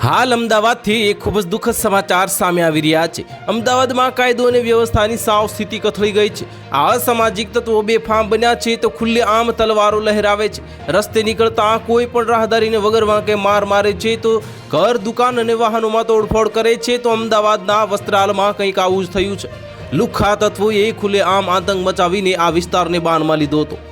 હાલ અમદાવાદથી એક ખૂબ જ દુઃખદ સમાચાર સામે આવી રહ્યા છે। અમદાવાદમાં કાયદો અને વ્યવસ્થાની સાવ સ્થિતિ કથળી ગઈ છે। આ અસામાજિક તત્વો બેફામ બન્યા છે તો ખુલ્લેઆમ તલવારો લહેરાવે છે। રસ્તે નીકળતા કોઈ પણ રાહદારીને વગર વાંકે મારે છે તો ઘર, દુકાન અને વાહનોમાં તોડફોડ કરે છે। તો અમદાવાદના વસ્ત્રાલમાં કંઈક આવું જ થયું છે। લુખ્ખા તત્વોએ ખુલ્લેઆમ આતંક મચાવીને આ વિસ્તારને બાનમાં લીધો હતો।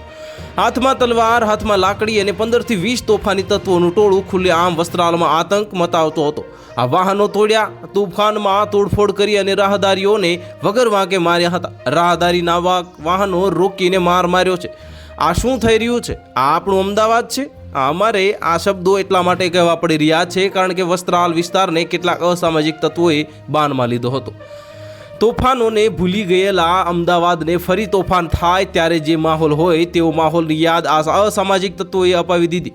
હાથમાં તલવાર, હાથમાં લાકડી અને 15 થી 20 તોફાની તત્વોનું ટોળું ખુલ્લેઆમ વસ્ત્રાલમાં આતંક મચાવતો હતો। આ વાહનો તોડ્યા, તોફાનમાં તોડફોડ કરી અને રાહદારીઓને વગર વાંકે માર્યા હતા। રાહદારીના વાહનો રોકીને માર્યો છે। આ શું થઈ રહ્યું છે? આ આપણું અમદાવાદ છે? અમારે આ શબ્દો એટલા માટે કહેવા પડી રહ્યા છે કારણ કે વસ્ત્રાલ વિસ્તારને કેટલાક અસામાજિક તત્વોએ બાનમાં લીધો હતો। તોફાનોને ભૂલી ગયેલા અમદાવાદને ફરી તોફાન થાય ત્યારે જે માહોલ હોય તેવો માહોલની યાદ આ અસામાજિક તત્વોએ અપાવી દીધી।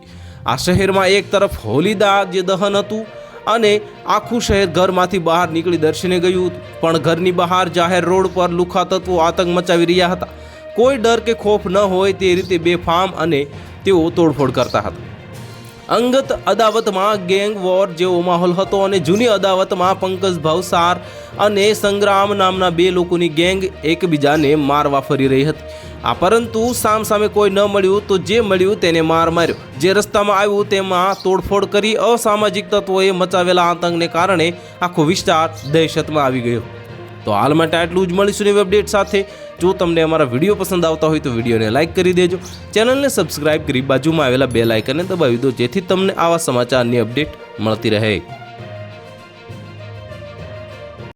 આ શહેરમાં એક તરફ હોલીદા જે દહન હતું અને આખું શહેર ઘરમાંથી બહાર નીકળી દર્શને ગયું હતું, પણ ઘરની બહાર જાહેર રોડ પર લુખ્ખા તત્વો આતંક મચાવી રહ્યા હતા। કોઈ ડર કે ખોફ ન હોય તે રીતે બેફામ અને તેઓ તોડફોડ કરતા હતા। અંગત અદાવતમાં ગેંગ વોર જેવો માહોલ હતો અને જૂની અદાવતમાં પંકજ ભાવસાર અને સંગ્રામ નામના બે લોકોની ગેંગ એકબીજાને મારવા ફરી રહી હતી। પરંતુ સામસામે કોઈ ન મળ્યું તો જે મળ્યું તેને માર્યો। જે રસ્તામાં આવ્યું તેમાં તોડફોડ કરી અસામાજિક તત્વોએ મચાવેલા આતંકને કારણે આખો વિસ્તાર દહેશતમાં આવી ગયો। તો હાલ માટે આટલું જ। મળીશું નવી અપડેટ સાથે। જો તમને અમારા વિડીયો પસંદ આવતા હોય તો વિડીયોને લાઇક કરી દેજો, ચેનલને સબસ્ક્રાઇબ કરી બાજુમાં આવેલા બેલ આઇકનને દબાવી દો, જેથી તમને આવા સમાચારની અપડેટ મળતી રહે।